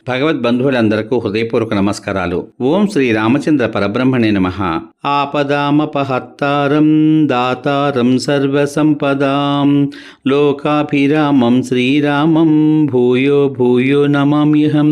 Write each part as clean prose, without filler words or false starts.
భగవద్బంధువులందరకు హృదయపూర్వక నమస్కారాలు. ఓం శ్రీ రామచంద్ర పరబ్రహ్మణే నమః. ఆపదామపహర్తారం దాతారం సర్వసంపదాం లోకాభిరామం శ్రీరామం భూయో భూయో నమామ్యహం.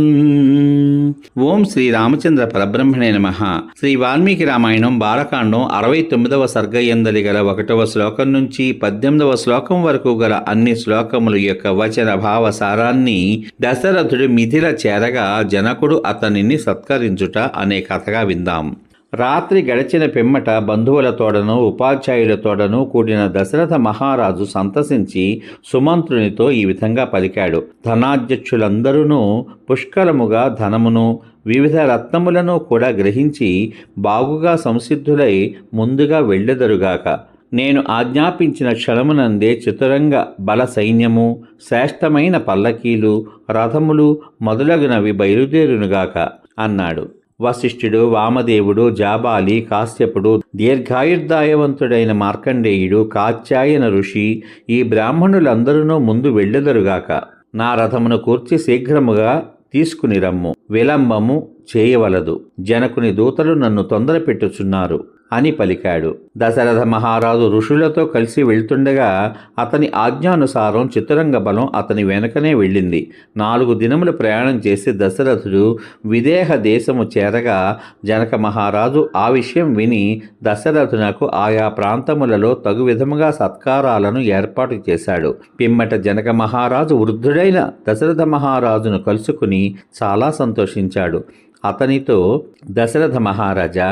ఓం శ్రీ రామచంద్ర పరబ్రహ్మణే నమః. శ్రీ వాల్మీకి రామాయణం బాలకాండం 69వ సర్గ యందలి గల 1వ శ్లోకం నుంచి 18వ శ్లోకం వరకు గల అన్ని శ్లోకముల యొక్క వచన భావ సారాన్ని దశరథుడు మిథిల చేరగా జనకుడు అతనిని సత్కరించుట అనే కథగా విందాం. రాత్రి గడిచిన పిమ్మట బంధువులతోడను ఉపాధ్యాయులతోడను కూడిన దశరథ మహారాజు సంతసించి సుమంత్రునితో ఈ విధంగా పలికాడు. ధనాధ్యక్షులందరూ పుష్కలముగా ధనమును వివిధ రత్నములను కూడా గ్రహించి బాగుగా సంసిద్ధులై ముందుగా వెళ్ళెదరుగాక. నేను ఆజ్ఞాపించిన క్షణమునందే చతురంగ బల సైన్యము, శ్రేష్టమైన పల్లకీలు, రథములు మొదలగునవి బయలుదేరునుగాక అన్నాడు. వశిష్ఠుడు, వామదేవుడు, జాబాలి, కాశ్యపుడు, దీర్ఘాయుర్దాయవంతుడైన మార్కండేయుడు, కాత్యాయన ఋషి ఈ బ్రాహ్మణులందరూ ముందు వెళ్ళెదరుగాక. నా రథమును కూర్చి శీఘ్రముగా తీసుకుని రమ్ము, విలంబము చేయవలదు. జనకుని దూతలు నన్ను తొందర పెట్టుచున్నారు అని పలికాడు. దశరథ మహారాజు ఋషులతో కలిసి వెళ్తుండగా అతని ఆజ్ఞానుసారం చతురంగ బలం అతని వెనకనే వెళ్ళింది. 4 దినములు ప్రయాణం చేసి దశరథుడు విదేహ దేశము చేరగా జనక మహారాజు ఆ విషయం విని దశరథునకు ఆయా ప్రాంతములలో తగు విధముగా సత్కారాలను ఏర్పాటు చేశాడు. పిమ్మట జనక మహారాజు వృద్ధుడైన దశరథ మహారాజును కలుసుకుని చాలా సంతోషించాడు. అతనితో, దశరథ మహారాజా,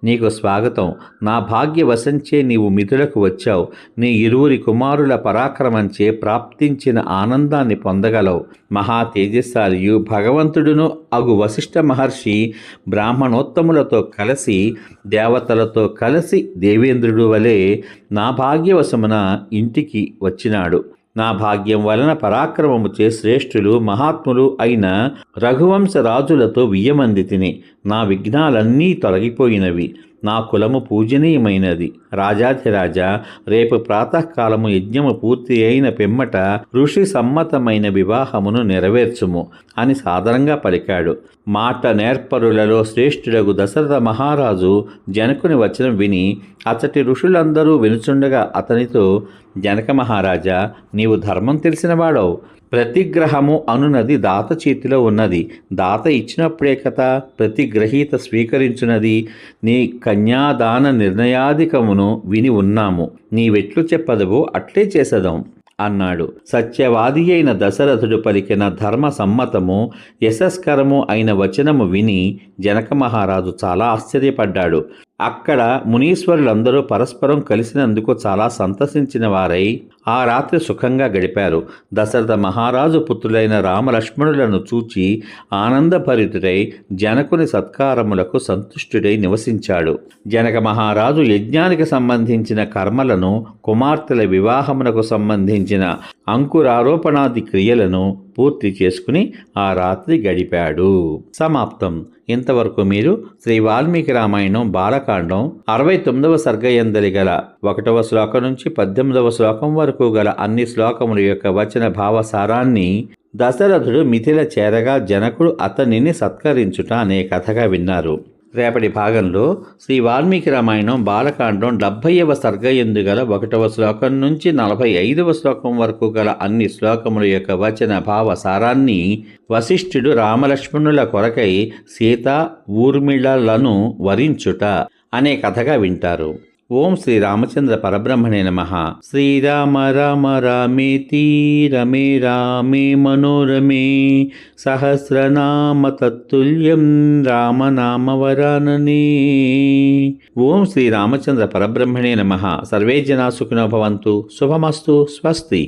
నీకు స్వాగతం. నా భాగ్యవశంచే నీవు మిథులకు వచ్చావు. నీ ఇరువురి కుమారుల పరాక్రమంచే ప్రాప్తించిన ఆనందాన్ని పొందగలవు. మహా తేజస్సాలియు భగవంతుడును అగు వశిష్ఠ మహర్షి బ్రాహ్మణోత్తములతో కలిసి దేవతలతో కలిసి దేవేంద్రుడు వలె నా భాగ్యవశమున ఇంటికి వచ్చినాడు. నా భాగ్యం వలన పరాక్రమము చే శ్రేష్ఠులు మహాత్ములు అయిన రఘువంశ రాజులతో వియ్యమందితిని. నా విఘ్నాలన్నీ తొలగిపోయినవి. నా కులము పూజనీయమైనది. రాజాధిరాజా, రేపు ప్రాతకాలము యజ్ఞము పూర్తి అయిన పిమ్మట ఋషి సమ్మతమైన వివాహమును నెరవేర్చుము అని సాదరంగా పలికాడు. మాట నేర్పరులలో శ్రేష్ఠుడగు దశరథ మహారాజు జనకుని వచనం విని అతటి ఋషులందరూ వినుచుండగా అతనితో, జనక మహారాజా, నీవు ధర్మం తెలిసినవాడవు. ప్రతిగ్రహము అనునది దాత చేతిలో ఉన్నది. దాత ఇచ్చినప్పుడే కదా ప్రతిగ్రహీత స్వీకరించున్నది. నీ కన్యాదాన నిర్ణయాధికమును విని ఉన్నాము. నీవెట్లు చెప్పదవో అట్లే చేసదాం అన్నాడు. సత్యవాది అయిన దశరథుడు పలికిన ధర్మ సమ్మతము యశస్కరము అయిన వచనము విని జనక మహారాజు చాలా ఆశ్చర్యపడ్డాడు. అక్కడ మునీశ్వరులందరూ పరస్పరం కలిసినందుకు చాలా సంతసించిన వారై ఆ రాత్రి సుఖంగా గడిపారు. దశరథ మహారాజు పుత్రులైన రామలక్ష్మణులను చూచి ఆనందభరితుడై జనకుని సత్కారములకు సంతుష్టుడై నివసించాడు. జనక మహారాజు యజ్ఞానికి సంబంధించిన కర్మలను, కుమార్తెల వివాహమునకు సంబంధించిన అంకురారోపణాది క్రియలను పూర్తి చేసుకుని ఆ రాత్రి గడిపాడు. సమాప్తం. ఇంతవరకు మీరు శ్రీ వాల్మీకి రామాయణం బాలకాండం 69వ సర్గ యందలి గల 1వ శ్లోకం నుంచి 18వ శ్లోకం వరకు గల అన్ని శ్లోకముల యొక్క వచన భావసారాన్ని దశరథుడు మిథిల చేరగా జనకుడు అతనిని సత్కరించుట అనే కథగా విన్నారు. రేపటి భాగంలో శ్రీ వాల్మీకి రామాయణం బాలకాండం 70వ సర్గ యందు గల 1వ శ్లోకం నుంచి 45వ శ్లోకం వరకు గల అన్ని శ్లోకముల యొక్క వచన భావ సారాన్ని వశిష్ఠుడు రామలక్ష్మణుల కొరకై సీత ఊర్మిళలను వరించుట అనే కథగా వింటారు. ఓం శ్రీ రామచంద్ర పరబ్రహ్మణే నమః. శ్రీరామ రామ రామేతి రమే రామే మనోరమే సహస్రనామ తత్తుల్యం రామనామవరాననే. ఓం శ్రీ రామచంద్ర పరబ్రహ్మణే నమః. సర్వే జనా సుఖినో భవంతు. శుభమస్తు. స్వస్తి.